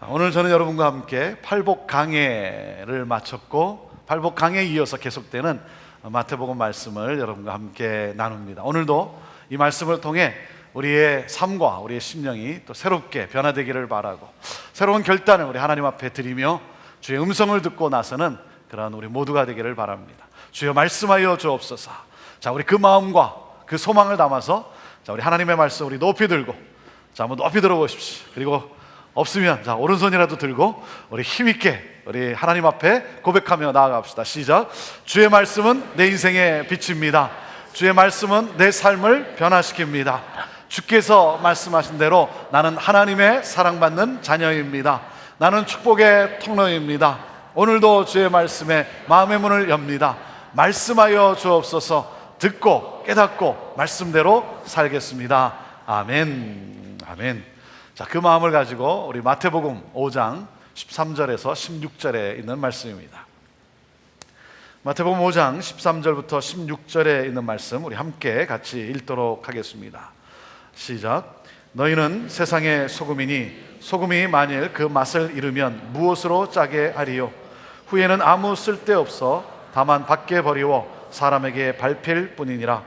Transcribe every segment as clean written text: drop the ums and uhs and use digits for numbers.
오늘 저는 여러분과 함께 팔복 강해를 마쳤고 팔복 강해에 이어서 계속되는 마태복음 말씀을 여러분과 함께 나눕니다. 오늘도 이 말씀을 통해 우리의 삶과 우리의 심령이 또 새롭게 변화되기를 바라고 새로운 결단을 우리 하나님 앞에 드리며 주의 음성을 듣고 나서는 그런 우리 모두가 되기를 바랍니다. 주여 말씀하여 주옵소서. 자, 우리 그 마음과 그 소망을 담아서 자, 우리 하나님의 말씀 우리 높이 들고 자, 한번 높이 들어보십시오. 그리고 없으면 자, 오른손이라도 들고 우리 힘있게 우리 하나님 앞에 고백하며 나아갑시다. 시작. 주의 말씀은 내 인생의 빛입니다. 주의 말씀은 내 삶을 변화시킵니다. 주께서 말씀하신 대로 나는 하나님의 사랑받는 자녀입니다. 나는 축복의 통로입니다. 오늘도 주의 말씀에 마음의 문을 엽니다. 말씀하여 주옵소서. 듣고 깨닫고 말씀대로 살겠습니다. 아멘. 아멘. 자, 그 마음을 가지고 우리 마태복음 5장 13절에서 16절에 있는 말씀입니다. 마태복음 5장 13절부터 16절에 있는 말씀 우리 함께 같이 읽도록 하겠습니다. 시작. 너희는 세상의 소금이니 소금이 만일 그 맛을 잃으면 무엇으로 짜게 하리요? 후에는 아무 쓸데없어 다만 밖에 버리워 사람에게 밟힐 뿐이니라.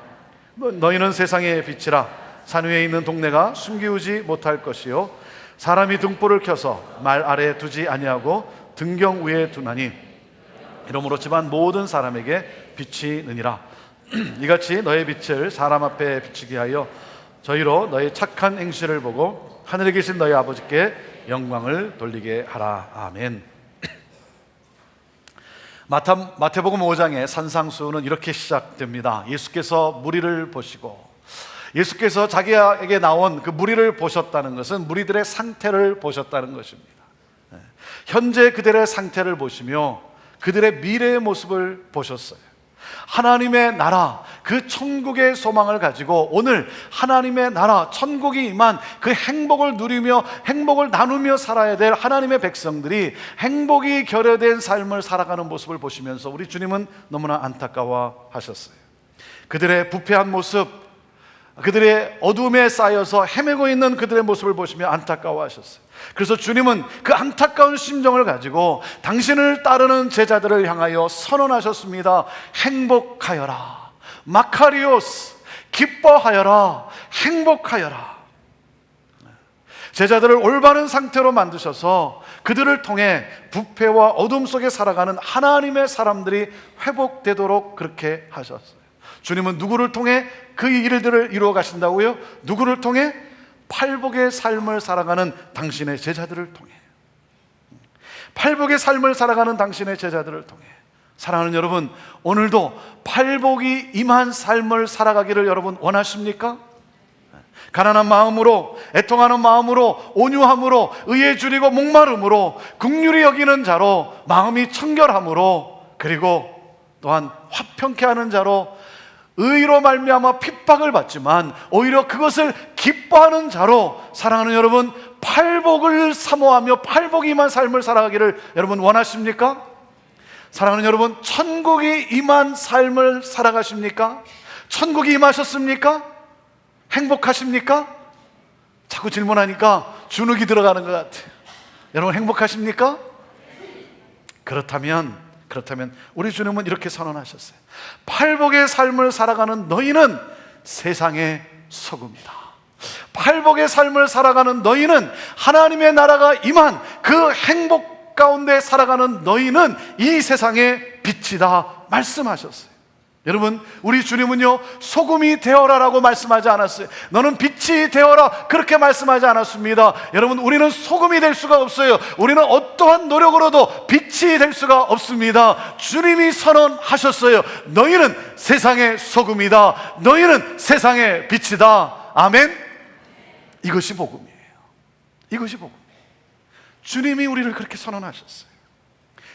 너희는 세상의 빛이라. 산 위에 있는 동네가 숨기우지 못할 것이요 사람이 등불을 켜서 말 아래에 두지 아니하고 등경 위에 두나니 이러므로 집안 모든 사람에게 빛이 느니라. 이같이 너의 빛을 사람 앞에 비추게 하여 저희로 너의 착한 행실을 보고 하늘에 계신 너희 아버지께 영광을 돌리게 하라. 아멘. 마태복음 5장의 산상수훈은 이렇게 시작됩니다. 예수께서 무리를 보시고 예수께서 자기에게 나온 그 무리를 보셨다는 것은 무리들의 상태를 보셨다는 것입니다. 현재 그들의 상태를 보시며 그들의 미래의 모습을 보셨어요. 하나님의 나라, 그 천국의 소망을 가지고 오늘 하나님의 나라, 천국이 임한 그 행복을 누리며 행복을 나누며 살아야 될 하나님의 백성들이 행복이 결여된 삶을 살아가는 모습을 보시면서 우리 주님은 너무나 안타까워하셨어요. 그들의 부패한 모습, 그들의 어둠에 쌓여서 헤매고 있는 그들의 모습을 보시며 안타까워하셨어요. 그래서 주님은 그 안타까운 심정을 가지고 당신을 따르는 제자들을 향하여 선언하셨습니다. 행복하여라. 마카리오스. 기뻐하여라. 행복하여라. 제자들을 올바른 상태로 만드셔서 그들을 통해 부패와 어둠 속에 살아가는 하나님의 사람들이 회복되도록 그렇게 하셨어요. 주님은 누구를 통해 그 일들을 이루어 가신다고요? 누구를 통해? 팔복의 삶을 살아가는 당신의 제자들을 통해. 팔복의 삶을 살아가는 당신의 제자들을 통해. 사랑하는 여러분, 오늘도 팔복이 임한 삶을 살아가기를 여러분 원하십니까? 가난한 마음으로, 애통하는 마음으로, 온유함으로, 의에 줄이고 목마름으로, 긍휼히 여기는 자로, 마음이 청결함으로, 그리고 또한 화평케 하는 자로, 의로 말미암아 핍박을 받지만 오히려 그것을 기뻐하는 자로, 사랑하는 여러분, 팔복을 사모하며 팔복이 임한 삶을 살아가기를 여러분 원하십니까? 사랑하는 여러분, 천국이 임한 삶을 살아가십니까? 천국이 임하셨습니까? 행복하십니까? 자꾸 질문하니까 주눅이 들어가는 것 같아요. 여러분 행복하십니까? 그렇다면 우리 주님은 이렇게 선언하셨어요. 팔복의 삶을 살아가는 너희는 세상의 소금이다. 팔복의 삶을 살아가는 너희는 하나님의 나라가 임한 그 행복 가운데 살아가는 너희는 이 세상의 빛이다 말씀하셨어요. 여러분, 우리 주님은요 소금이 되어라라고 말씀하지 않았어요. 너는 빛이 되어라 그렇게 말씀하지 않았습니다. 여러분, 우리는 소금이 될 수가 없어요. 우리는 어떠한 노력으로도 빛이 될 수가 없습니다. 주님이 선언하셨어요. 너희는 세상의 소금이다. 너희는 세상의 빛이다. 아멘. 이것이 복음이에요. 이것이 복음이에요. 주님이 우리를 그렇게 선언하셨어요.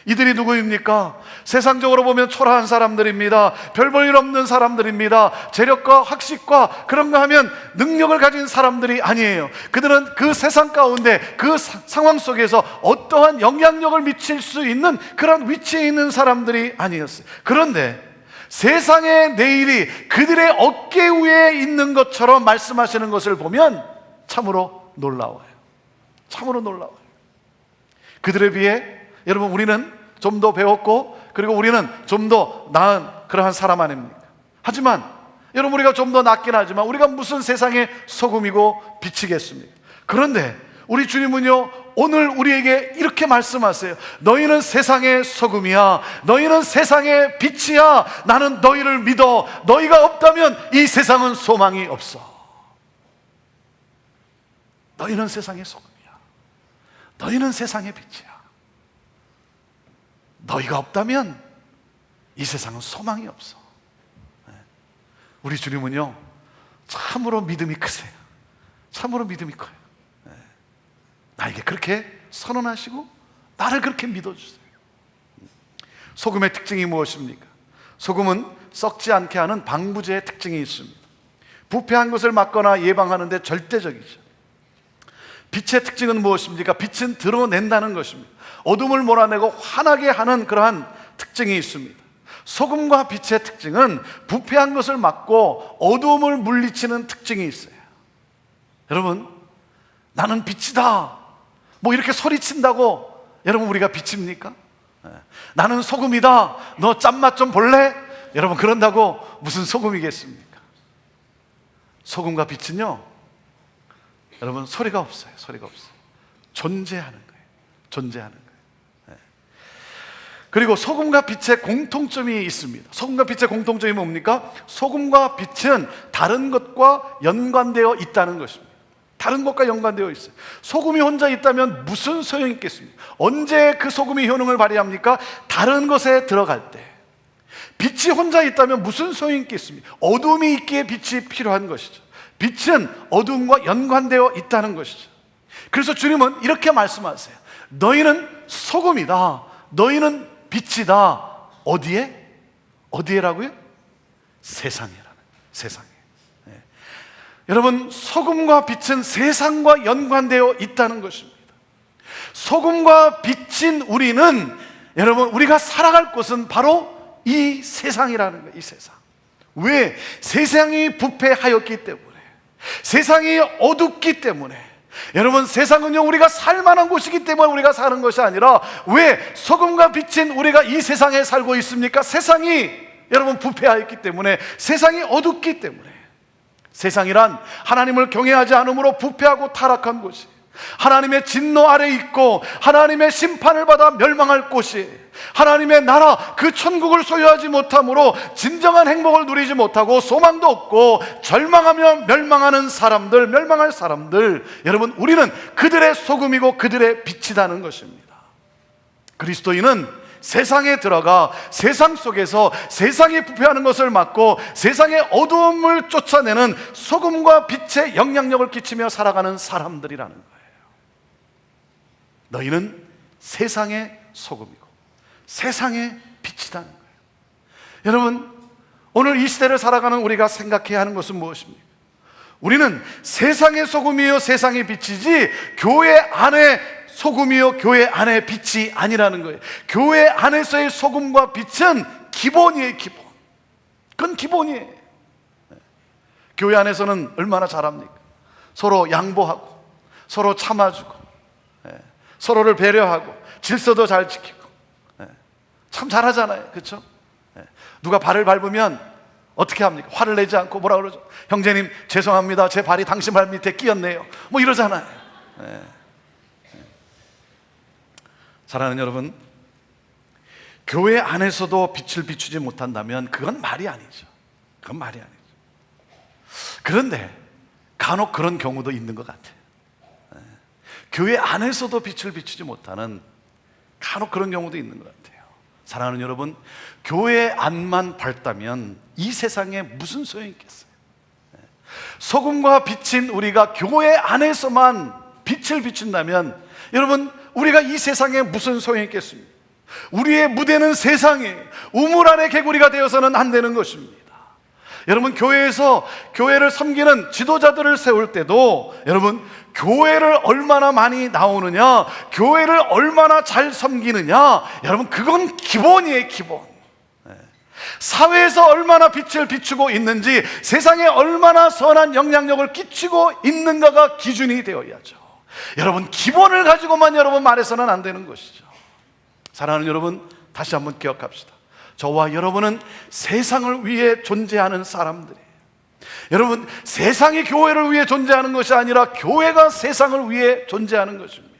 이들이 누구입니까? 세상적으로 보면 초라한 사람들입니다. 별 볼 일 없는 사람들입니다. 재력과 학식과 그런가 하면 능력을 가진 사람들이 아니에요. 그들은 그 세상 가운데 그 상황 속에서 어떠한 영향력을 미칠 수 있는 그런 위치에 있는 사람들이 아니었어요. 그런데 세상의 내일이 그들의 어깨 위에 있는 것처럼 말씀하시는 것을 보면 참으로 놀라워요. 참으로 놀라워요. 그들에 비해 여러분 우리는 좀 더 배웠고, 그리고 우리는 좀 더 나은 그러한 사람 아닙니까? 하지만 여러분 우리가 좀 더 낫긴 하지만 우리가 무슨 세상의 소금이고 빛이겠습니까? 그런데 우리 주님은요, 오늘 우리에게 이렇게 말씀하세요. 너희는 세상의 소금이야. 너희는 세상의 빛이야. 나는 너희를 믿어. 너희가 없다면 이 세상은 소망이 없어. 너희는 세상의 소금이야. 너희는 세상의 빛이야. 너희가 없다면 이 세상은 소망이 없어. 우리 주님은요, 참으로 믿음이 크세요. 참으로 믿음이 커요. 나에게 그렇게 선언하시고 나를 그렇게 믿어주세요. 소금의 특징이 무엇입니까? 소금은 썩지 않게 하는 방부제의 특징이 있습니다. 부패한 것을 막거나 예방하는 데 절대적이죠. 빛의 특징은 무엇입니까? 빛은 드러낸다는 것입니다. 어둠을 몰아내고 환하게 하는 그러한 특징이 있습니다. 소금과 빛의 특징은 부패한 것을 막고 어둠을 물리치는 특징이 있어요. 여러분, 나는 빛이다 뭐 이렇게 소리친다고 여러분 우리가 빛입니까? 나는 소금이다, 너 짠맛 좀 볼래? 여러분 그런다고 무슨 소금이겠습니까? 소금과 빛은요, 여러분 소리가 없어요. 소리가 없어요. 존재하는 거예요. 존재하는 거예요. 그리고 소금과 빛의 공통점이 있습니다. 소금과 빛의 공통점이 뭡니까? 소금과 빛은 다른 것과 연관되어 있다는 것입니다. 다른 것과 연관되어 있어요. 소금이 혼자 있다면 무슨 소용이 있겠습니까? 언제 그 소금이 효능을 발휘합니까? 다른 것에 들어갈 때. 빛이 혼자 있다면 무슨 소용이 있겠습니까? 어둠이 있기에 빛이 필요한 것이죠. 빛은 어둠과 연관되어 있다는 것이죠. 그래서 주님은 이렇게 말씀하세요. 너희는 소금이다. 너희는 빛이다. 어디에? 어디에라고요? 세상이라는, 세상에. 여러분, 소금과 빛은 세상과 연관되어 있다는 것입니다. 소금과 빛인 우리는, 여러분, 우리가 살아갈 곳은 바로 이 세상이라는 거예요. 이 세상. 왜? 세상이 부패하였기 때문에, 세상이 어둡기 때문에. 여러분, 세상은요, 우리가 살만한 곳이기 때문에 우리가 사는 것이 아니라, 왜 소금과 빛인 우리가 이 세상에 살고 있습니까? 세상이 여러분 부패하였기 때문에, 세상이 어둡기 때문에. 세상이란 하나님을 경외하지 않으므로 부패하고 타락한 곳이, 하나님의 진노 아래 있고 하나님의 심판을 받아 멸망할 곳이, 하나님의 나라 그 천국을 소유하지 못함으로 진정한 행복을 누리지 못하고 소망도 없고 절망하며 멸망하는 사람들, 멸망할 사람들, 여러분 우리는 그들의 소금이고 그들의 빛이라는 것입니다. 그리스도인은 세상에 들어가 세상 속에서 세상이 부패하는 것을 막고 세상의 어두움을 쫓아내는 소금과 빛의 영향력을 끼치며 살아가는 사람들이라는 거예요. 너희는 세상의 소금이고 세상의 빛이라는 거예요. 여러분, 오늘 이 시대를 살아가는 우리가 생각해야 하는 것은 무엇입니까? 우리는 세상의 소금이요 세상의 빛이지 교회 안에 소금이요 교회 안에 빛이 아니라는 거예요. 교회 안에서의 소금과 빛은 기본이에요. 기본. 그건 기본이에요. 교회 안에서는 얼마나 잘합니까? 서로 양보하고 서로 참아주고 서로를 배려하고 질서도 잘 지키고 참 잘하잖아요. 그렇죠? 누가 발을 밟으면 어떻게 합니까? 화를 내지 않고 뭐라 그러죠? 형제님 죄송합니다, 제 발이 당신 발 밑에 끼었네요, 뭐 이러잖아요. 사랑하는 여러분, 교회 안에서도 빛을 비추지 못한다면 그건 말이 아니죠. 그건 말이 아니죠. 그런데 간혹 그런 경우도 있는 것 같아요. 교회 안에서도 빛을 비추지 못하는 간혹 그런 경우도 있는 것 같아요. 사랑하는 여러분, 교회 안만 밝다면 이 세상에 무슨 소용이 있겠어요? 소금과 빛인 우리가 교회 안에서만 빛을 비춘다면 여러분, 우리가 이 세상에 무슨 소용이 있겠습니까? 우리의 무대는 세상에 우물 안의 개구리가 되어서는 안 되는 것입니다. 여러분, 교회에서 교회를 섬기는 지도자들을 세울 때도 여러분, 교회를 얼마나 많이 나오느냐, 교회를 얼마나 잘 섬기느냐, 여러분 그건 기본이에요. 기본. 사회에서 얼마나 빛을 비추고 있는지, 세상에 얼마나 선한 영향력을 끼치고 있는가가 기준이 되어야죠. 여러분, 기본을 가지고만 여러분 말해서는 안 되는 것이죠. 사랑하는 여러분, 다시 한번 기억합시다. 저와 여러분은 세상을 위해 존재하는 사람들이에요. 여러분, 세상이 교회를 위해 존재하는 것이 아니라 교회가 세상을 위해 존재하는 것입니다.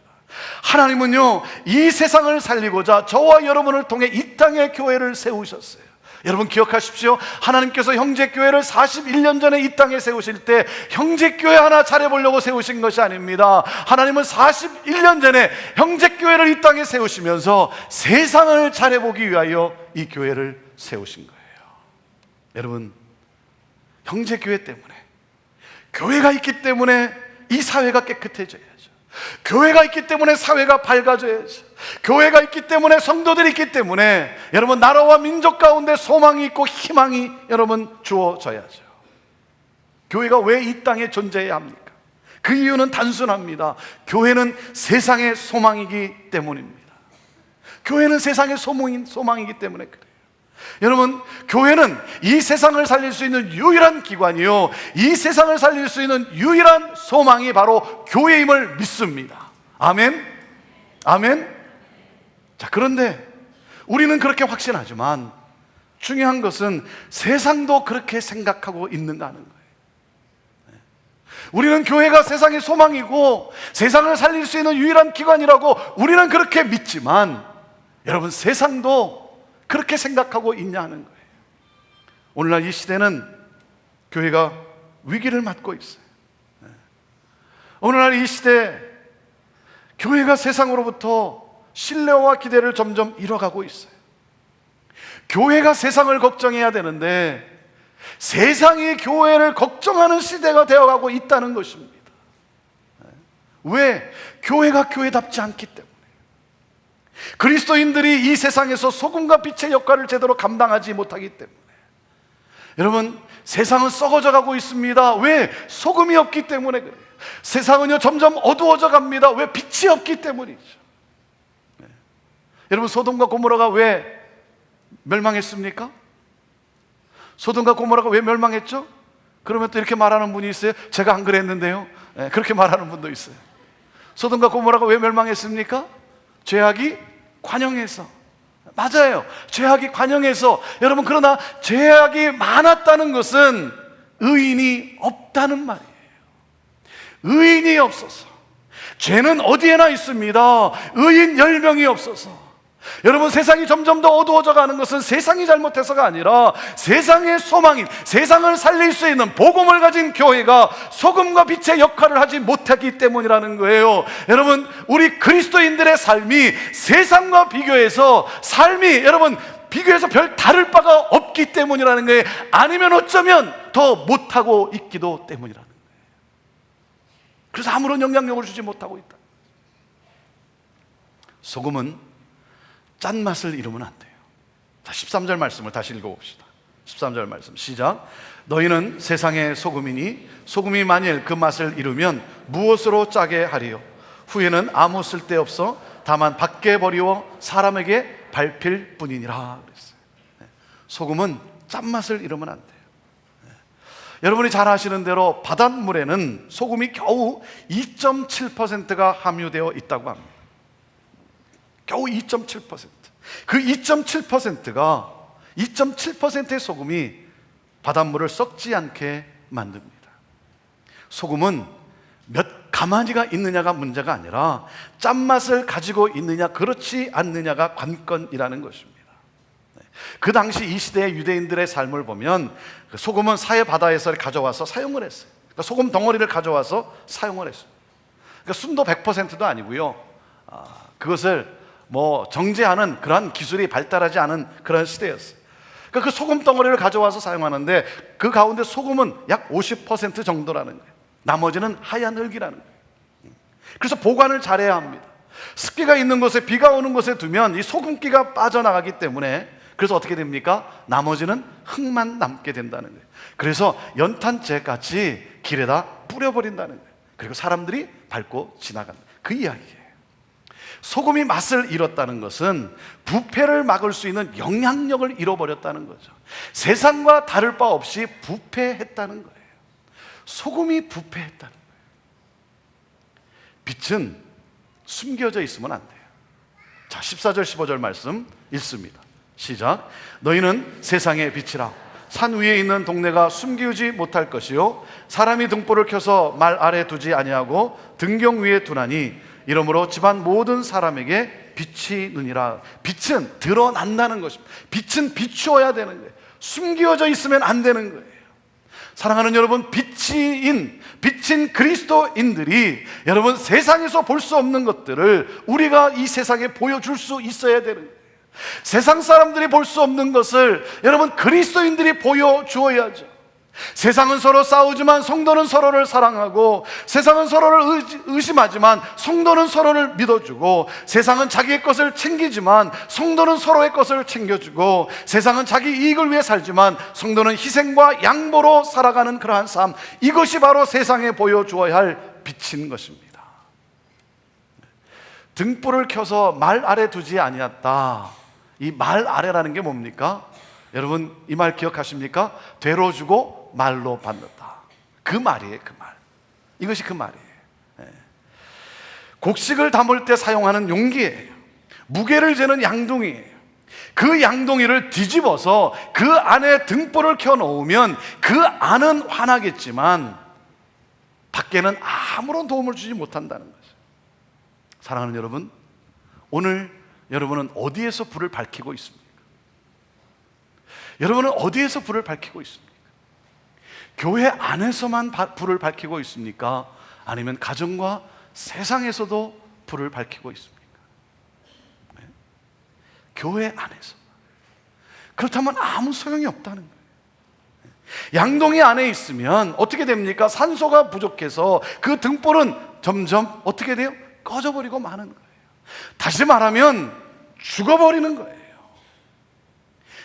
하나님은요, 이 세상을 살리고자 저와 여러분을 통해 이 땅에 교회를 세우셨어요. 여러분 기억하십시오. 하나님께서 형제교회를 41년 전에 이 땅에 세우실 때 형제교회 하나 차려보려고 세우신 것이 아닙니다. 하나님은 41년 전에 형제교회를 이 땅에 세우시면서 세상을 차려보기 위하여 이 교회를 세우신 거예요. 여러분, 형제교회 때문에, 교회가 있기 때문에 이 사회가 깨끗해져야죠. 교회가 있기 때문에 사회가 밝아져야죠. 교회가 있기 때문에, 성도들이 있기 때문에 여러분, 나라와 민족 가운데 소망이 있고 희망이 여러분 주어져야죠. 교회가 왜 이 땅에 존재해야 합니까? 그 이유는 단순합니다. 교회는 세상의 소망이기 때문입니다. 교회는 세상의 소망이기 때문에 그래요. 여러분, 교회는 이 세상을 살릴 수 있는 유일한 기관이요, 이 세상을 살릴 수 있는 유일한 소망이 바로 교회임을 믿습니다. 아멘? 아멘? 자, 그런데 우리는 그렇게 확신하지만 중요한 것은 세상도 그렇게 생각하고 있는가 하는 거예요. 우리는 교회가 세상의 소망이고 세상을 살릴 수 있는 유일한 기관이라고 우리는 그렇게 믿지만, 여러분, 세상도 그렇게 생각하고 있냐 하는 거예요. 오늘날 이 시대는 교회가 위기를 맞고 있어요. 오늘날 이 시대 교회가 세상으로부터 신뢰와 기대를 점점 잃어가고 있어요. 교회가 세상을 걱정해야 되는데 세상이 교회를 걱정하는 시대가 되어가고 있다는 것입니다. 왜? 교회가 교회답지 않기 때문에. 그리스도인들이 이 세상에서 소금과 빛의 역할을 제대로 감당하지 못하기 때문에. 여러분, 세상은 썩어져 가고 있습니다. 왜? 소금이 없기 때문에 그래요. 세상은요 점점 어두워져 갑니다. 왜? 빛이 없기 때문이죠. 네. 여러분, 소돔과 고모라가 왜 멸망했습니까? 소돔과 고모라가 왜 멸망했죠? 그러면 또 이렇게 말하는 분이 있어요. 제가 안 그랬는데요. 네, 그렇게 말하는 분도 있어요. 소돔과 고모라가 왜 멸망했습니까? 죄악이 관영해서. 맞아요, 죄악이 관영해서. 여러분, 그러나 죄악이 많았다는 것은 의인이 없다는 말이에요. 의인이 없어서. 죄는 어디에나 있습니다. 의인 10명이 없어서. 여러분, 세상이 점점 더 어두워져 가는 것은 세상이 잘못해서가 아니라 세상의 소망인, 세상을 살릴 수 있는 복음을 가진 교회가 소금과 빛의 역할을 하지 못했기 때문이라는 거예요. 여러분, 우리 그리스도인들의 삶이 세상과 비교해서 여러분 비교해서 별 다를 바가 없기 때문이라는 거예요. 아니면 어쩌면 더 못하고 있기도 때문이라는 거예요. 그래서 아무런 영향력을 주지 못하고 있다. 소금은 짠맛을 잃으면 안 돼요. 자, 13절 말씀을 다시 읽어봅시다. 13절 말씀 시작. 너희는 세상의 소금이니 소금이 만일 그 맛을 잃으면 무엇으로 짜게 하리요? 후에는 아무 쓸데없어 다만 밖에 버리워 사람에게 밟힐 뿐이니라 그랬어요. 소금은 짠맛을 잃으면 안 돼요. 여러분이 잘 아시는 대로 바닷물에는 소금이 겨우 2.7%가 함유되어 있다고 합니다. 겨우 2.7%. 그 2.7%가 2.7%의 소금이 바닷물을 썩지 않게 만듭니다. 소금은 몇 가마니가 있느냐가 문제가 아니라 짠맛을 가지고 있느냐 그렇지 않느냐가 관건이라는 것입니다. 그 당시 이 시대의 유대인들의 삶을 보면 소금은 사해 바다에서 가져와서 사용을 했어요. 그러니까 소금 덩어리를 가져와서 사용을 했어요. 그러니까 순도 100%도 아니고요. 그것을 정제하는 그런 기술이 발달하지 않은 그런 시대였어요. 그러니까 그 소금 덩어리를 가져와서 사용하는데 그 가운데 소금은 약 50% 정도라는 거예요. 나머지는 하얀 흙이라는 거예요. 그래서 보관을 잘해야 합니다. 습기가 있는 곳에, 비가 오는 곳에 두면 이 소금기가 빠져나가기 때문에, 그래서 어떻게 됩니까? 나머지는 흙만 남게 된다는 거예요. 그래서 연탄재 같이 길에다 뿌려버린다는 거예요. 그리고 사람들이 밟고 지나간다. 그 이야기예요. 소금이 맛을 잃었다는 것은 부패를 막을 수 있는 영향력을 잃어버렸다는 거죠. 세상과 다를 바 없이 부패했다는 거예요. 소금이 부패했다는 거예요. 빛은 숨겨져 있으면 안 돼요. 자, 14절 15절 말씀 읽습니다. 시작. 너희는 세상의 빛이라. 산 위에 있는 동네가 숨기지 못할 것이요 사람이 등불을 켜서 말 아래 두지 아니하고 등경 위에 두나니 이러므로 집안 모든 사람에게 빛이 느니라. 빛은 드러난다는 것입니다. 빛은 비추어야 되는 거예요. 숨겨져 있으면 안 되는 거예요. 사랑하는 여러분, 빛인 그리스도인들이 여러분 세상에서 볼 수 없는 것들을 우리가 이 세상에 보여줄 수 있어야 되는 거예요. 세상 사람들이 볼 수 없는 것을 여러분 그리스도인들이 보여주어야죠. 세상은 서로 싸우지만 성도는 서로를 사랑하고, 세상은 서로를 의심하지만 성도는 서로를 믿어주고, 세상은 자기의 것을 챙기지만 성도는 서로의 것을 챙겨주고, 세상은 자기 이익을 위해 살지만 성도는 희생과 양보로 살아가는 그러한 삶, 이것이 바로 세상에 보여주어야 할 빛인 것입니다. 등불을 켜서 말 아래 두지 아니었다. 이 말 아래라는 게 뭡니까? 여러분 이 말 기억하십니까? 되로 주고 말로 받는다. 그 말이에요. 그 말. 이것이 그 말이에요. 곡식을 담을 때 사용하는 용기예요. 무게를 재는 양동이에요. 그 양동이를 뒤집어서 그 안에 등불을 켜놓으면 그 안은 환하겠지만 밖에는 아무런 도움을 주지 못한다는 거죠. 사랑하는 여러분, 오늘 여러분은 어디에서 불을 밝히고 있습니까? 여러분은 어디에서 불을 밝히고 있습니까? 교회 안에서만 불을 밝히고 있습니까? 아니면 가정과 세상에서도 불을 밝히고 있습니까? 네? 교회 안에서. 그렇다면 아무 소용이 없다는 거예요. 양동이 안에 있으면 어떻게 됩니까? 산소가 부족해서 그 등불은 점점 어떻게 돼요? 꺼져버리고 마는 거예요. 다시 말하면 죽어버리는 거예요.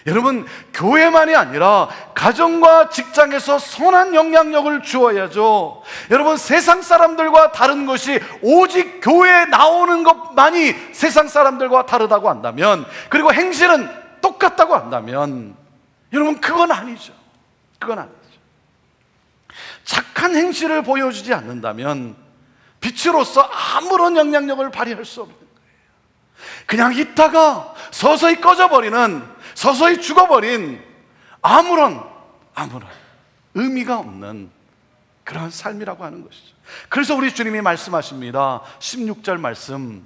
여러분, 교회만이 아니라 가정과 직장에서 선한 영향력을 주어야죠. 여러분, 세상 사람들과 다른 것이 오직 교회에 나오는 것만이 세상 사람들과 다르다고 한다면, 그리고 행실은 똑같다고 한다면, 여러분 그건 아니죠. 그건 아니죠. 착한 행실을 보여주지 않는다면 빛으로서 아무런 영향력을 발휘할 수 없는 거예요. 그냥 있다가 서서히 꺼져버리는, 서서히 죽어버린 아무런 의미가 없는 그러한 삶이라고 하는 것이죠. 그래서 우리 주님이 말씀하십니다. 16절 말씀,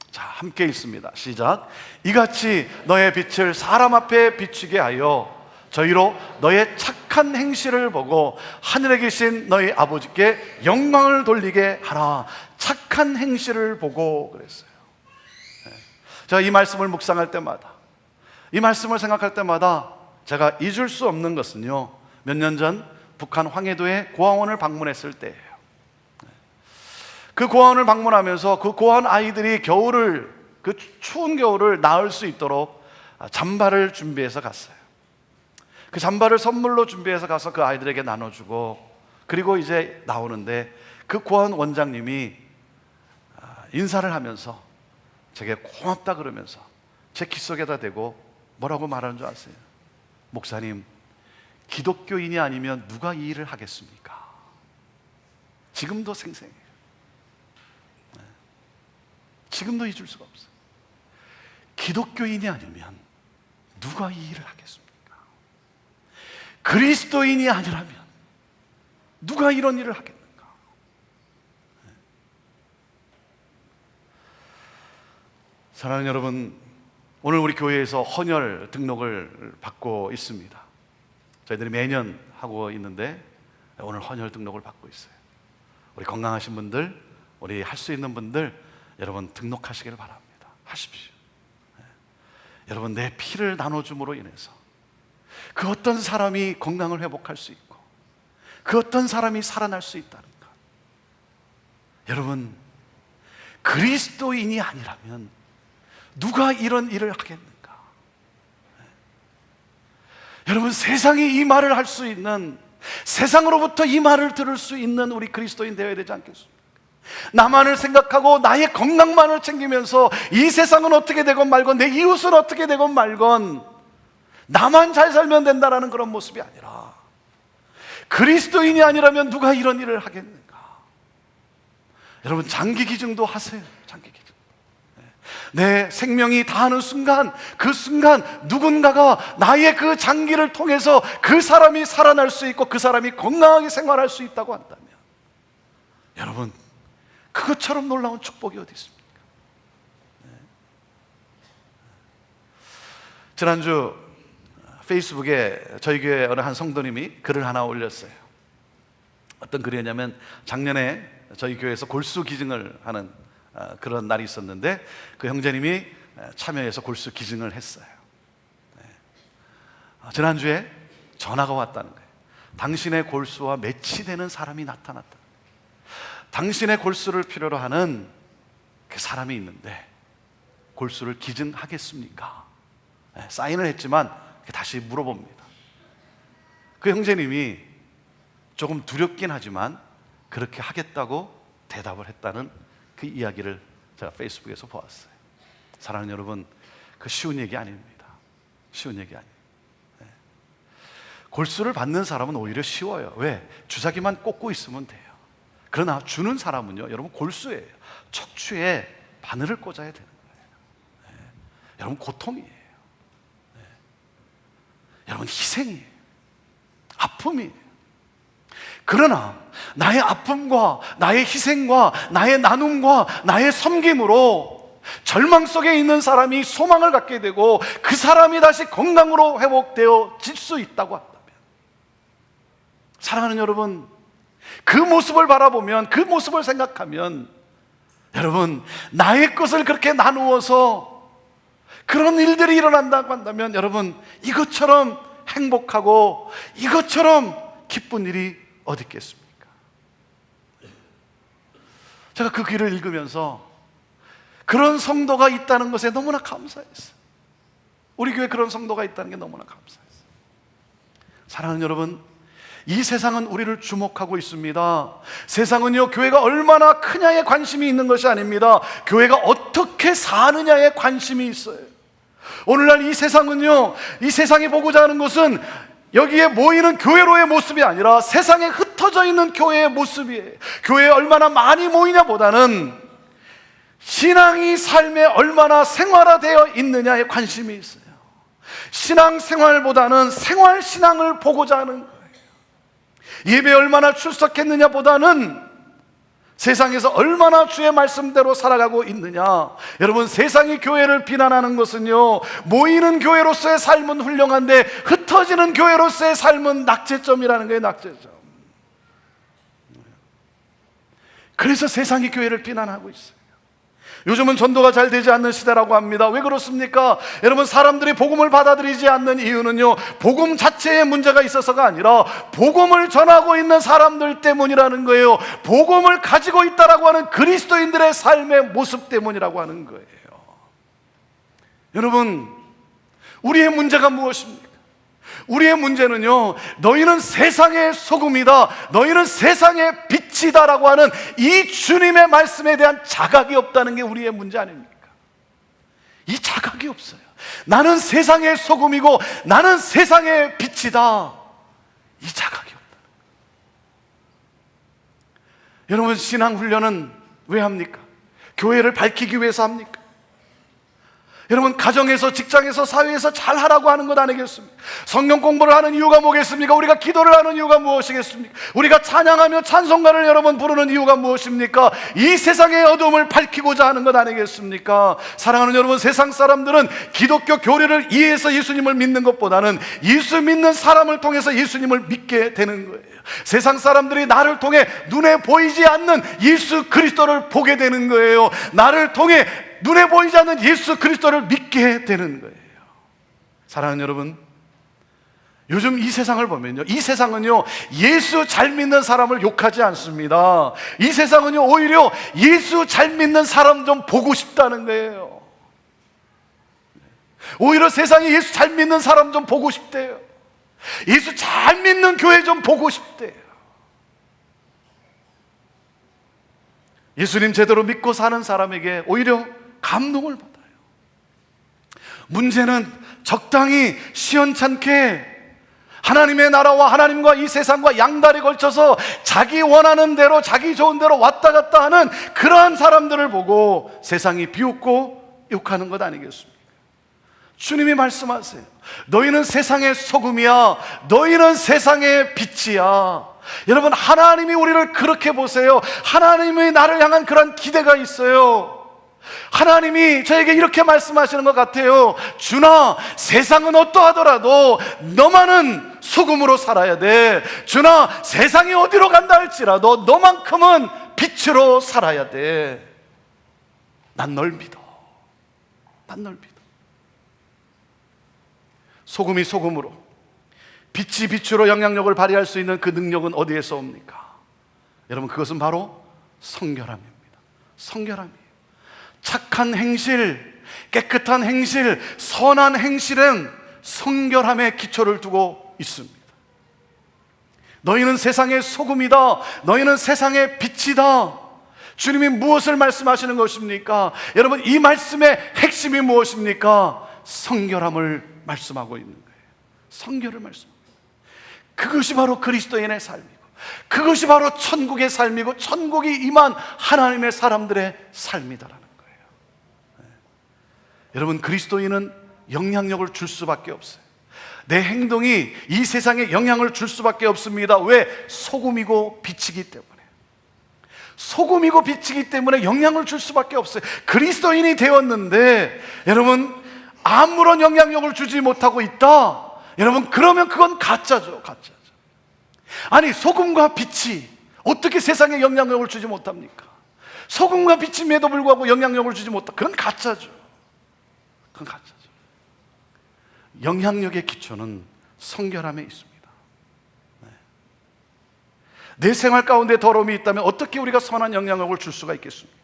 자 함께 읽습니다. 시작. 이같이 너의 빛을 사람 앞에 비추게 하여 저희로 너의 착한 행실을 보고 하늘에 계신 너희 아버지께 영광을 돌리게 하라. 착한 행실을 보고 그랬어요. 제가 이 말씀을 묵상할 때마다, 이 말씀을 생각할 때마다 제가 잊을 수 없는 것은요, 몇 년 전 북한 황해도의 고아원을 방문했을 때예요. 그 고아원을 방문하면서 그 고아원 아이들이 겨울을, 그 추운 겨울을 나을 수 있도록 잠바를 준비해서 갔어요. 그 잠바를 선물로 준비해서 가서 그 아이들에게 나눠주고, 그리고 이제 나오는데 그 고아원 원장님이 인사를 하면서 제게 고맙다 그러면서 제 귀 속에다 대고 뭐라고 말하는 줄 아세요? 목사님, 기독교인이 아니면 누가 이 일을 하겠습니까? 지금도 생생해요. 지금도 잊을 수가 없어요. 기독교인이 아니면 누가 이 일을 하겠습니까? 그리스도인이 아니라면 누가 이런 일을 하겠는가? 사랑하는 여러분, 오늘 우리 교회에서 헌혈 등록을 받고 있습니다. 저희들이 매년 하고 있는데 오늘 헌혈 등록을 받고 있어요. 우리 건강하신 분들, 우리 할 수 있는 분들, 여러분 등록하시기를 바랍니다. 하십시오. 여러분, 내 피를 나눠줌으로 인해서 그 어떤 사람이 건강을 회복할 수 있고 그 어떤 사람이 살아날 수 있다는 것. 여러분, 그리스도인이 아니라면 누가 이런 일을 하겠는가? 여러분, 세상이 이 말을 할 수 있는, 세상으로부터 이 말을 들을 수 있는 우리 그리스도인 되어야 되지 않겠습니까? 나만을 생각하고 나의 건강만을 챙기면서 이 세상은 어떻게 되건 말건, 내 이웃은 어떻게 되건 말건 나만 잘 살면 된다라는 그런 모습이 아니라, 그리스도인이 아니라면 누가 이런 일을 하겠는가? 여러분 장기 기증도 하세요. 장기 기증. 내 생명이 다하는 순간, 그 순간 누군가가 나의 그 장기를 통해서 그 사람이 살아날 수 있고 그 사람이 건강하게 생활할 수 있다고 한다면, 여러분 그것처럼 놀라운 축복이 어디 있습니까? 지난주 페이스북에 저희 교회 어느 한 성도님이 글을 하나 올렸어요. 어떤 글이었냐면, 작년에 저희 교회에서 골수 기증을 하는 그런 날이 있었는데 그 형제님이 참여해서 골수 기증을 했어요. 지난주에 전화가 왔다는 거예요. 당신의 골수와 매치되는 사람이 나타났다. 당신의 골수를 필요로 하는 그 사람이 있는데 골수를 기증하겠습니까? 사인을 했지만 다시 물어봅니다. 그 형제님이 조금 두렵긴 하지만 그렇게 하겠다고 대답을 했다는 그 이야기를 제가 페이스북에서 보았어요. 사랑하는 여러분, 그 쉬운 얘기 아닙니다. 쉬운 얘기 아니에요. 골수를 받는 사람은 오히려 쉬워요. 왜? 주사기만 꽂고 있으면 돼요. 그러나 주는 사람은요, 여러분 골수예요. 척추에 바늘을 꽂아야 되는 거예요. 여러분 고통이에요. 여러분 희생이에요. 아픔이에요. 그러나 나의 아픔과 나의 희생과 나의 나눔과 나의 섬김으로 절망 속에 있는 사람이 소망을 갖게 되고 그 사람이 다시 건강으로 회복되어질 수 있다고 한다면, 사랑하는 여러분, 그 모습을 바라보면, 그 모습을 생각하면, 여러분 나의 것을 그렇게 나누어서 그런 일들이 일어난다고 한다면, 여러분 이것처럼 행복하고 이것처럼 기쁜 일이 어디 있겠습니까? 제가 그 글을 읽으면서 그런 성도가 있다는 것에 너무나 감사했어요. 우리 교회에 그런 성도가 있다는 게 너무나 감사했어요. 사랑하는 여러분, 이 세상은 우리를 주목하고 있습니다. 세상은요, 교회가 얼마나 크냐에 관심이 있는 것이 아닙니다. 교회가 어떻게 사느냐에 관심이 있어요. 오늘날 이 세상은요, 이 세상이 보고자 하는 것은 여기에 모이는 교회로의 모습이 아니라 세상에 흩어져 있는 교회의 모습이에요. 교회에 얼마나 많이 모이냐 보다는 신앙이 삶에 얼마나 생활화되어 있느냐에 관심이 있어요. 신앙생활보다는 생활신앙을 보고자 하는 거예요. 예배에 얼마나 출석했느냐 보다는 세상에서 얼마나 주의 말씀대로 살아가고 있느냐. 여러분, 세상이 교회를 비난하는 것은요, 모이는 교회로서의 삶은 훌륭한데 흩어지는 교회로서의 삶은 낙제점이라는 거예요. 낙제점. 그래서 세상이 교회를 비난하고 있어요. 요즘은 전도가 잘 되지 않는 시대라고 합니다. 왜 그렇습니까? 여러분, 사람들이 복음을 받아들이지 않는 이유는요, 복음 자체에 문제가 있어서가 아니라 복음을 전하고 있는 사람들 때문이라는 거예요. 복음을 가지고 있다라고 하는 그리스도인들의 삶의 모습 때문이라고 하는 거예요. 여러분, 우리의 문제가 무엇입니까? 우리의 문제는요, 너희는 세상의 소금이다, 너희는 세상의 빛이다라고 하는 이 주님의 말씀에 대한 자각이 없다는 게 우리의 문제 아닙니까? 이 자각이 없어요. 나는 세상의 소금이고 나는 세상의 빛이다, 이 자각이 없다. 여러분, 신앙훈련은 왜 합니까? 교회를 밝히기 위해서 합니까? 여러분, 가정에서, 직장에서, 사회에서 잘하라고 하는 것 아니겠습니까? 성경 공부를 하는 이유가 뭐겠습니까? 우리가 기도를 하는 이유가 무엇이겠습니까? 우리가 찬양하며 찬송가를 여러분 부르는 이유가 무엇입니까? 이 세상의 어둠을 밝히고자 하는 것 아니겠습니까? 사랑하는 여러분, 세상 사람들은 기독교 교리를 이해해서 예수님을 믿는 것보다는 예수 믿는 사람을 통해서 예수님을 믿게 되는 거예요. 세상 사람들이 나를 통해 눈에 보이지 않는 예수 그리스도를 보게 되는 거예요. 나를 통해 눈에 보이지 않는 예수 그리스도를 믿게 되는 거예요. 사랑하는 여러분, 요즘 이 세상을 보면요, 이 세상은요, 예수 잘 믿는 사람을 욕하지 않습니다. 이 세상은요, 오히려 예수 잘 믿는 사람 좀 보고 싶다는 거예요. 오히려 세상이 예수 잘 믿는 사람 좀 보고 싶대요. 예수 잘 믿는 교회 좀 보고 싶대요. 예수님 제대로 믿고 사는 사람에게 오히려 감동을 받아요. 문제는 적당히 시원찮게 하나님의 나라와 하나님과 이 세상과 양다리 걸쳐서 자기 원하는 대로, 자기 좋은 대로 왔다 갔다 하는 그러한 사람들을 보고 세상이 비웃고 욕하는 것 아니겠습니까? 주님이 말씀하세요. 너희는 세상의 소금이야. 너희는 세상의 빛이야. 여러분, 하나님이 우리를 그렇게 보세요. 하나님이 나를 향한 그런 기대가 있어요. 하나님이 저에게 이렇게 말씀하시는 것 같아요. 준아, 세상은 어떠하더라도 너만은 소금으로 살아야 돼. 준아, 세상이 어디로 간다 할지라도 너만큼은 빛으로 살아야 돼. 난 널 믿어. 난 널 믿어. 소금이 소금으로, 빛이 빛으로 영향력을 발휘할 수 있는 그 능력은 어디에서 옵니까? 여러분, 그것은 바로 성결함입니다. 성결함이에요. 착한 행실, 깨끗한 행실, 선한 행실은 성결함에 기초를 두고 있습니다. 너희는 세상의 소금이다. 너희는 세상의 빛이다. 주님이 무엇을 말씀하시는 것입니까? 여러분, 이 말씀의 핵심이 무엇입니까? 성결함을 말씀하고 있는 거예요. 성결을 말씀하고 있는 거예요. 그것이 바로 그리스도인의 삶이고, 그것이 바로 천국의 삶이고, 천국이 임한 하나님의 사람들의 삶이다라는 거예요. 네. 여러분, 그리스도인은 영향력을 줄 수밖에 없어요. 내 행동이 이 세상에 영향을 줄 수밖에 없습니다. 왜? 소금이고 빛이기 때문에. 소금이고 빛이기 때문에 영향을 줄 수밖에 없어요. 그리스도인이 되었는데 여러분, 아무런 영향력을 주지 못하고 있다, 여러분, 그러면 그건 가짜죠. 가짜죠. 아니, 소금과 빛이 어떻게 세상에 영향력을 주지 못합니까? 소금과 빛임에도 불구하고 영향력을 주지 못하, 그건 가짜죠. 그건 가짜죠. 영향력의 기초는 성결함에 있습니다. 네. 내 생활 가운데 더러움이 있다면 어떻게 우리가 선한 영향력을 줄 수가 있겠습니까?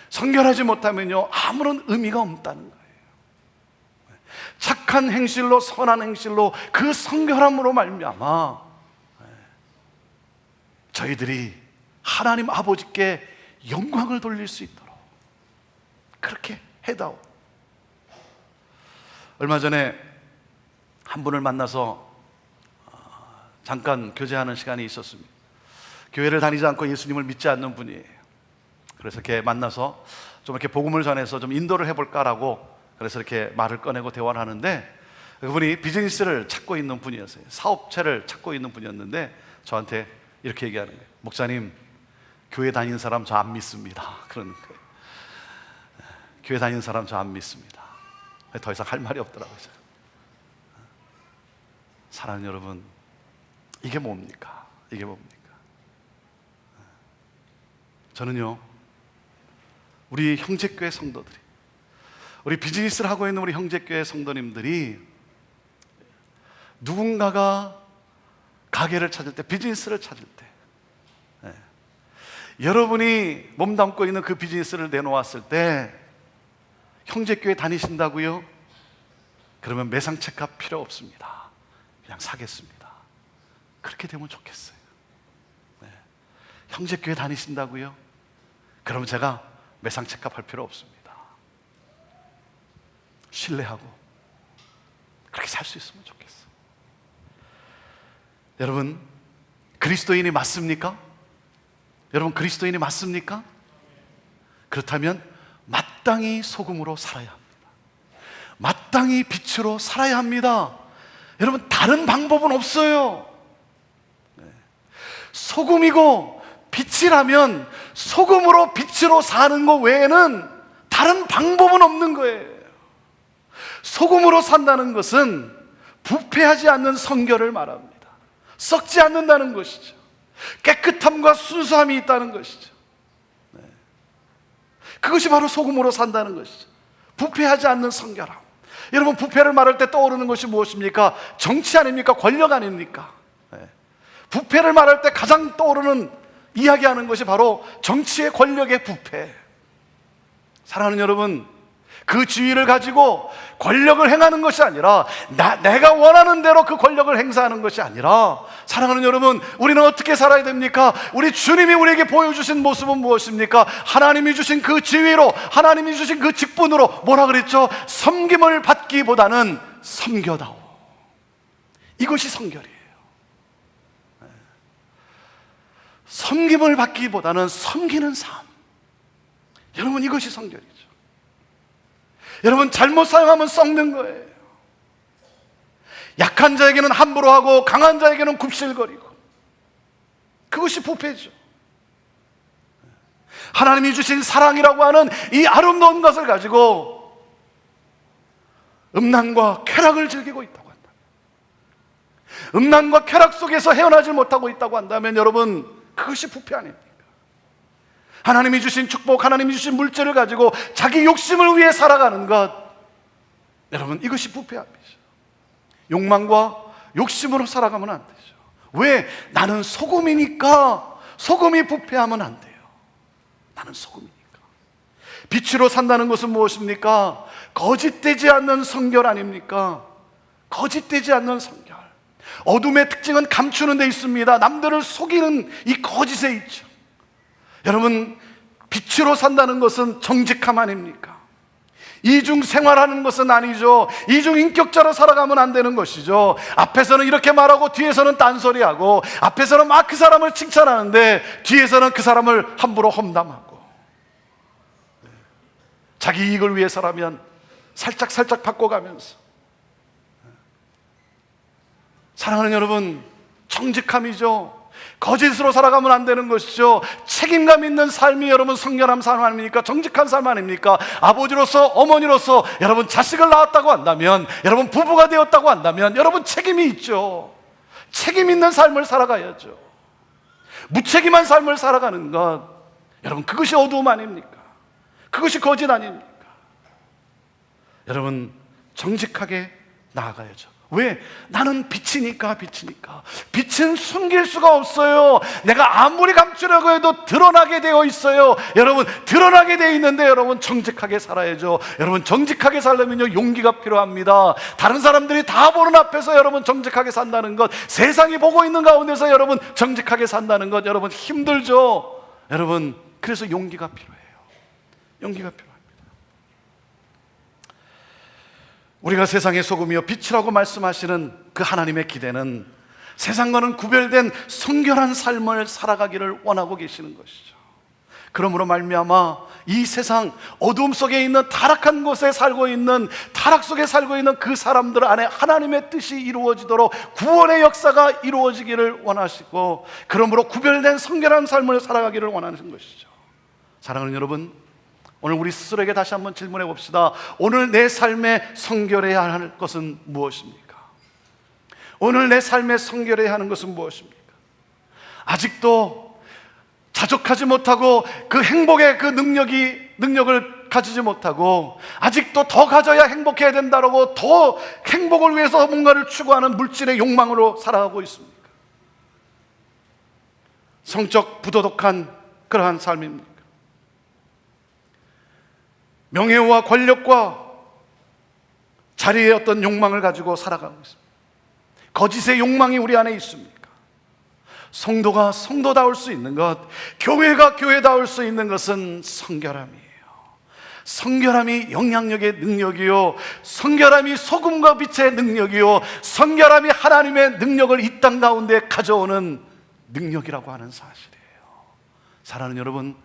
성결하지 못하면요, 아무런 의미가 없다는 거예요. 착한 행실로, 선한 행실로, 그 성결함으로 말미암아 저희들이 하나님 아버지께 영광을 돌릴 수 있도록 그렇게 해다오. 얼마 전에 한 분을 만나서 잠깐 교제하는 시간이 있었습니다. 교회를 다니지 않고 예수님을 믿지 않는 분이에요. 그래서 이렇게 만나서 좀 이렇게 복음을 전해서 좀 인도를 해볼까라고, 그래서 이렇게 말을 꺼내고 대화를 하는데, 그분이 비즈니스를 찾고 있는 분이었어요. 사업체를 찾고 있는 분이었는데 저한테 이렇게 얘기하는 거예요. 목사님, 교회 다니는 사람 저 안 믿습니다. 그러는 거예요. 교회 다니는 사람 저 안 믿습니다. 더 이상 할 말이 없더라고요. 사랑하는 여러분, 이게 뭡니까? 이게 뭡니까? 저는요, 우리 형제교회 성도들이, 우리 비즈니스를 하고 있는 우리 형제교회 성도님들이 누군가가 가게를 찾을 때, 비즈니스를 찾을 때, 여러분이 몸담고 있는 그 비즈니스를 내놓았을 때, 형제교회 다니신다고요? 그러면 매상 체크가 필요 없습니다. 그냥 사겠습니다. 그렇게 되면 좋겠어요. 네. 형제교회 다니신다고요? 그러면 제가 매상 체크할 필요 없습니다. 신뢰하고 그렇게 살 수 있으면 좋겠어요. 여러분, 그리스도인이 맞습니까? 여러분, 그리스도인이 맞습니까? 그렇다면 마땅히 소금으로 살아야 합니다. 마땅히 빛으로 살아야 합니다. 여러분, 다른 방법은 없어요. 소금이고 빛이라면 소금으로 빛으로 사는 것 외에는 다른 방법은 없는 거예요. 소금으로 산다는 것은 부패하지 않는 성결을 말합니다. 썩지 않는다는 것이죠. 깨끗함과 순수함이 있다는 것이죠. 그것이 바로 소금으로 산다는 것이죠. 부패하지 않는 성결함. 여러분, 부패를 말할 때 떠오르는 것이 무엇입니까? 정치 아닙니까? 권력 아닙니까? 부패를 말할 때 가장 떠오르는, 이야기하는 것이 바로 정치의 권력의 부패. 사랑하는 여러분, 그 지위를 가지고 권력을 행하는 것이 아니라 내가 원하는 대로 그 권력을 행사하는 것이 아니라, 사랑하는 여러분, 우리는 어떻게 살아야 됩니까? 우리 주님이 우리에게 보여주신 모습은 무엇입니까? 하나님이 주신 그 지위로, 하나님이 주신 그 직분으로 뭐라 그랬죠? 섬김을 받기보다는 섬겨다오. 이것이 성결이에요. 섬김을 받기보다는 섬기는 삶, 여러분 이것이 성결이죠. 여러분 잘못 사용하면 썩는 거예요. 약한 자에게는 함부로 하고 강한 자에게는 굽실거리고, 그것이 부패죠. 하나님이 주신 사랑이라고 하는 이 아름다운 것을 가지고 음란과 쾌락을 즐기고 있다고 한다. 음란과 쾌락 속에서 헤어나지 못하고 있다고 한다면 여러분 그것이 부패 아닙니까? 하나님이 주신 축복, 하나님이 주신 물질을 가지고 자기 욕심을 위해 살아가는 것, 여러분 이것이 부패함이죠. 욕망과 욕심으로 살아가면 안 되죠. 왜? 나는 소금이니까. 소금이 부패하면 안 돼요. 나는 소금이니까. 빛으로 산다는 것은 무엇입니까? 거짓되지 않는 성결 아닙니까? 거짓되지 않는 성결. 어둠의 특징은 감추는 데 있습니다. 남들을 속이는 이 거짓에 있죠. 여러분, 빛으로 산다는 것은 정직함 아닙니까? 이중 생활하는 것은 아니죠. 이중 인격자로 살아가면 안 되는 것이죠. 앞에서는 이렇게 말하고 뒤에서는 딴소리하고, 앞에서는 막 그 사람을 칭찬하는데 뒤에서는 그 사람을 함부로 험담하고, 자기 이익을 위해서라면 살짝 바꿔가면서. 사랑하는 여러분, 정직함이죠. 거짓으로 살아가면 안 되는 것이죠. 책임감 있는 삶이 여러분 성결한 삶 아닙니까? 정직한 삶 아닙니까? 아버지로서, 어머니로서 여러분 자식을 낳았다고 한다면, 여러분 부부가 되었다고 한다면 여러분 책임이 있죠. 책임 있는 삶을 살아가야죠. 무책임한 삶을 살아가는 것, 여러분 그것이 어두움 아닙니까? 그것이 거짓 아닙니까? 여러분 정직하게 나아가야죠. 왜? 나는 빛이니까. 빛은 숨길 수가 없어요. 내가 아무리 감추려고 해도 드러나게 되어 있어요. 여러분 드러나게 되어 있는데 여러분 정직하게 살아야죠. 여러분 정직하게 살려면요 용기가 필요합니다. 다른 사람들이 다 보는 앞에서 여러분 정직하게 산다는 것, 세상이 보고 있는 가운데서 여러분 정직하게 산다는 것, 여러분 힘들죠. 여러분 그래서 용기가 필요해요. 용기가 필요합니다. 우리가 세상의 소금이요 빛이라고 말씀하시는 그 하나님의 기대는 세상과는 구별된 성결한 삶을 살아가기를 원하고 계시는 것이죠. 그러므로 말미암아 이 세상 어두움 속에 있는 타락한 곳에 살고 있는, 타락 속에 살고 있는 그 사람들 안에 하나님의 뜻이 이루어지도록 구원의 역사가 이루어지기를 원하시고, 그러므로 구별된 성결한 삶을 살아가기를 원하는 것이죠. 사랑하는 여러분, 오늘 우리 스스로에게 다시 한번 질문해 봅시다. 오늘 내 삶에 성결해야 할 것은 무엇입니까? 오늘 내 삶에 성결해야 하는 것은 무엇입니까? 아직도 자족하지 못하고 그 행복의 그 능력을 가지지 못하고, 아직도 더 가져야 행복해야 된다라고 더 행복을 위해서 뭔가를 추구하는 물질의 욕망으로 살아가고 있습니까? 성적 부도덕한 그러한 삶입니까? 명예와 권력과 자리의 어떤 욕망을 가지고 살아가고 있습니다. 거짓의 욕망이 우리 안에 있습니까? 성도가 성도다울 수 있는 것, 교회가 교회다울 수 있는 것은 성결함이에요. 성결함이 영향력의 능력이요, 성결함이 소금과 빛의 능력이요, 성결함이 하나님의 능력을 이 땅 가운데 가져오는 능력이라고 하는 사실이에요. 사랑하는 여러분,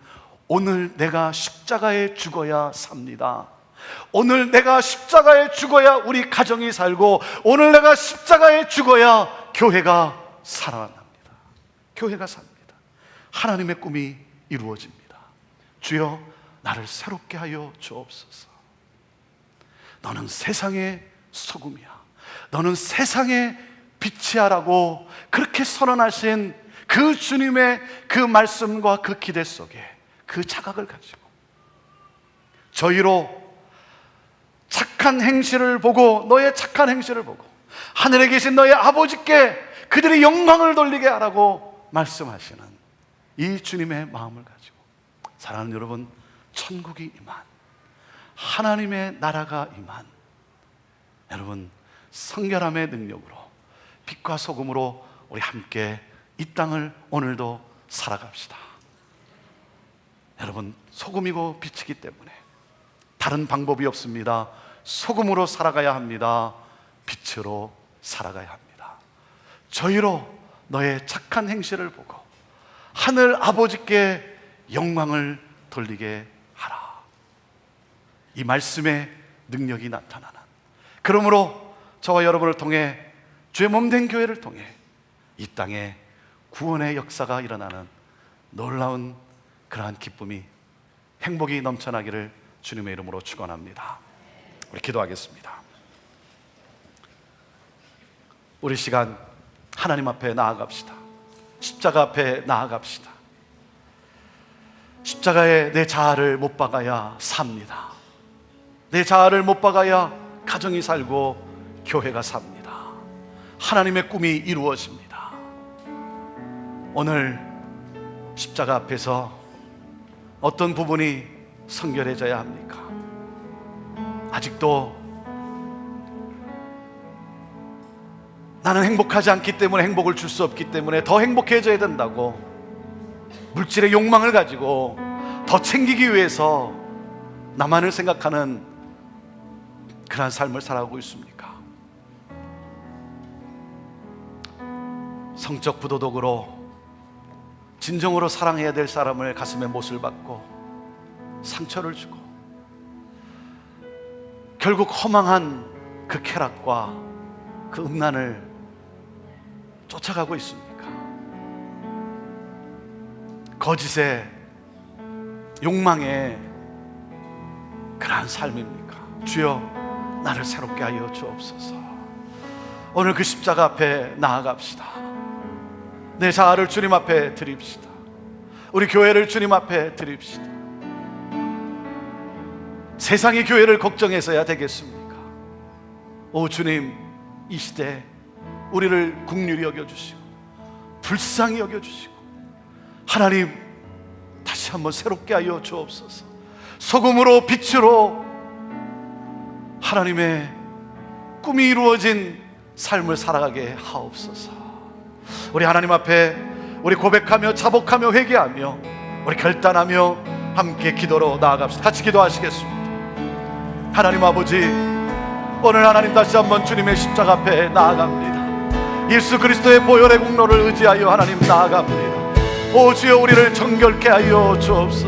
오늘 내가 십자가에 죽어야 삽니다. 오늘 내가 십자가에 죽어야 우리 가정이 살고, 오늘 내가 십자가에 죽어야 교회가 살아납니다. 교회가 삽니다. 하나님의 꿈이 이루어집니다. 주여 나를 새롭게 하여 주옵소서. 너는 세상의 소금이야, 너는 세상의 빛이야라고 그렇게 선언하신 그 주님의 그 말씀과 그 기대 속에 그 자각을 가지고 저희로 착한 행실을 보고, 너의 착한 행실을 보고 하늘에 계신 너의 아버지께 그들의 영광을 돌리게 하라고 말씀하시는 이 주님의 마음을 가지고, 사랑하는 여러분, 천국이 임한, 하나님의 나라가 임한, 여러분 성결함의 능력으로 빛과 소금으로 우리 함께 이 땅을 오늘도 살아갑시다. 여러분 소금이고 빛이기 때문에 다른 방법이 없습니다. 소금으로 살아가야 합니다. 빛으로 살아가야 합니다. 저희로 너의 착한 행실을 보고 하늘 아버지께 영광을 돌리게 하라. 이 말씀의 능력이 나타나는, 그러므로 저와 여러분을 통해 주의 몸된 교회를 통해 이 땅에 구원의 역사가 일어나는 놀라운 그러한 기쁨이, 행복이 넘쳐나기를 주님의 이름으로 축원합니다. 우리 기도하겠습니다. 우리 시간 하나님 앞에 나아갑시다. 십자가 앞에 나아갑시다. 십자가에 내 자아를 못 박아야 삽니다. 내 자아를 못 박아야 가정이 살고 교회가 삽니다. 하나님의 꿈이 이루어집니다. 오늘 십자가 앞에서 어떤 부분이 성결해져야 합니까? 아직도 나는 행복하지 않기 때문에, 행복을 줄 수 없기 때문에 더 행복해져야 된다고 물질의 욕망을 가지고 더 챙기기 위해서 나만을 생각하는 그런 삶을 살아가고 있습니까? 성적 부도덕으로 진정으로 사랑해야 될 사람을 가슴에 못을 박고 상처를 주고 결국 허망한 그 쾌락과 그 음란을 쫓아가고 있습니까? 거짓의 욕망의 그러한 삶입니까? 주여, 나를 새롭게 하여 주옵소서. 오늘 그 십자가 앞에 나아갑시다. 내 자아를 주님 앞에 드립시다. 우리 교회를 주님 앞에 드립시다. 세상이 교회를 걱정해서야 되겠습니까? 오 주님, 이 시대에 우리를 긍휼히 여겨주시고 불쌍히 여겨주시고 하나님, 다시 한번 새롭게 하여 주옵소서. 소금으로 빛으로 하나님의 꿈이 이루어진 삶을 살아가게 하옵소서. 우리 하나님 앞에 우리 고백하며 자복하며 회개하며 우리 결단하며 함께 기도로 나아갑시다. 같이 기도하시겠습니다. 하나님 아버지, 오늘 하나님 다시 한번 주님의 십자가 앞에 나아갑니다. 예수 그리스도의 보혈의 공로를 의지하여 하나님 나아갑니다. 오 주여, 우리를 정결케 하여 주옵소서.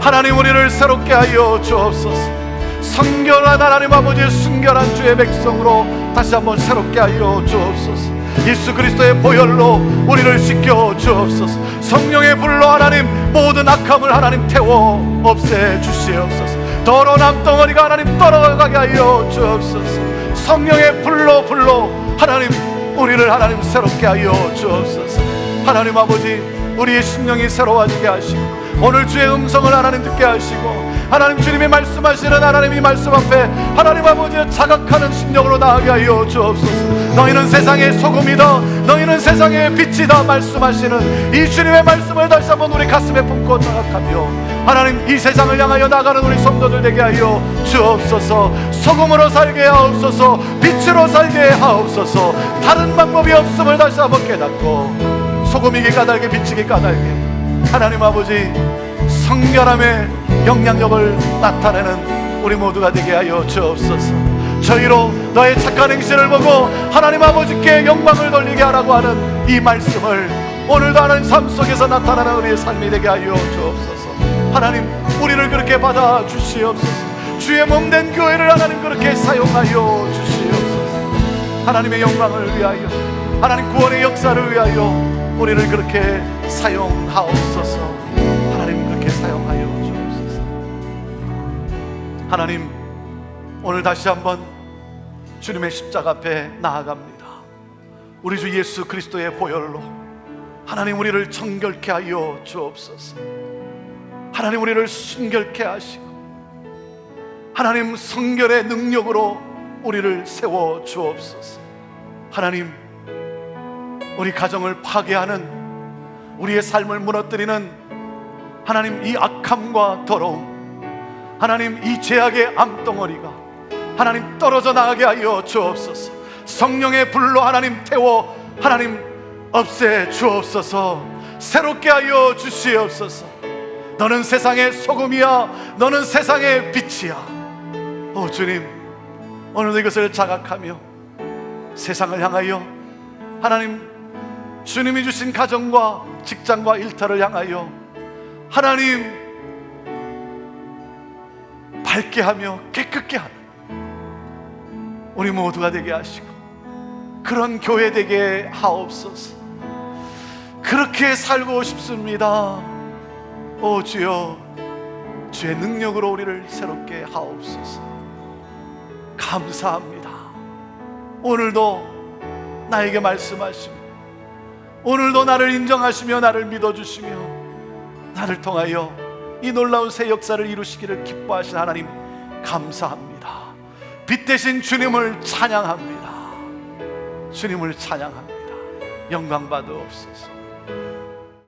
하나님, 우리를 새롭게 하여 주옵소서. 성결한 하나님 아버지의 순결한 주의 백성으로 다시 한번 새롭게 하여 주옵소서. 예수 그리스도의 보혈로 우리를 씻겨 주옵소서. 성령의 불로 하나님 모든 악함을 하나님 태워 없애 주시옵소서. 더러운 암덩어리가 하나님 떨어가게 하여 주옵소서. 성령의 불로 하나님 우리를 하나님 새롭게 하여 주옵소서. 하나님 아버지, 우리의 심령이 새로워지게 하시고 오늘 주의 음성을 하나님 듣게 하시고 하나님 주님이 말씀하시는 하나님 이 말씀 앞에 하나님 아버지의 자각하는 심령으로 나아가게 하여 주옵소서. 너희는 세상의 소금이다, 너희는 세상의 빛이다 말씀하시는 이 주님의 말씀을 다시 한번 우리 가슴에 품고 자각하며 하나님 이 세상을 향하여 나가는 우리 성도들 되게 하여 주옵소서. 소금으로 살게 하옵소서. 빛으로 살게 하옵소서. 다른 방법이 없음을 다시 한번 깨닫고 소금이기 까닭에 빛이기 까닭에 하나님 아버지 성결함의 영향력을 나타내는 우리 모두가 되게 하여 주옵소서. 저희로 너의 착한 행실을 보고 하나님 아버지께 영광을 돌리게 하라고 하는 이 말씀을 오늘도 하나님 삶 속에서 나타나는 우리의 삶이 되게 하여 주옵소서. 하나님, 우리를 그렇게 받아 주시옵소서. 주의 몸된 교회를 하나님 그렇게 사용하여 주시옵소서. 하나님의 영광을 위하여, 하나님 구원의 역사를 위하여 우리를 그렇게 사용하옵소서. 하나님 그렇게 사용하여 주옵소서. 하나님, 오늘 다시 한번 주님의 십자가 앞에 나아갑니다. 우리 주 예수 그리스도의 보혈로 하나님 우리를 정결케 하여 주옵소서. 하나님 우리를 순결케 하시고 하나님 성결의 능력으로 우리를 세워 주옵소서. 하나님, 우리 가정을 파괴하는, 우리의 삶을 무너뜨리는 하나님 이 악함과 더러움, 하나님 이 죄악의 암덩어리가 하나님 떨어져 나가게 하여 주옵소서. 성령의 불로 하나님 태워 하나님 없애 주옵소서. 새롭게 하여 주시옵소서. 너는 세상의 소금이야, 너는 세상의 빛이야. 오 주님, 오늘도 이것을 자각하며 세상을 향하여 하나님, 주님이 주신 가정과 직장과 일터를 향하여 하나님 밝게 하며 깨끗게 하는 우리 모두가 되게 하시고 그런 교회 되게 하옵소서. 그렇게 살고 싶습니다. 오 주여, 주의 능력으로 우리를 새롭게 하옵소서. 감사합니다. 오늘도 나에게 말씀하시며 오늘도 나를 인정하시며 나를 믿어주시며 나를 통하여 이 놀라운 새 역사를 이루시기를 기뻐하신 하나님 감사합니다. 빛 대신 주님을 찬양합니다. 주님을 찬양합니다. 영광 받으옵소서.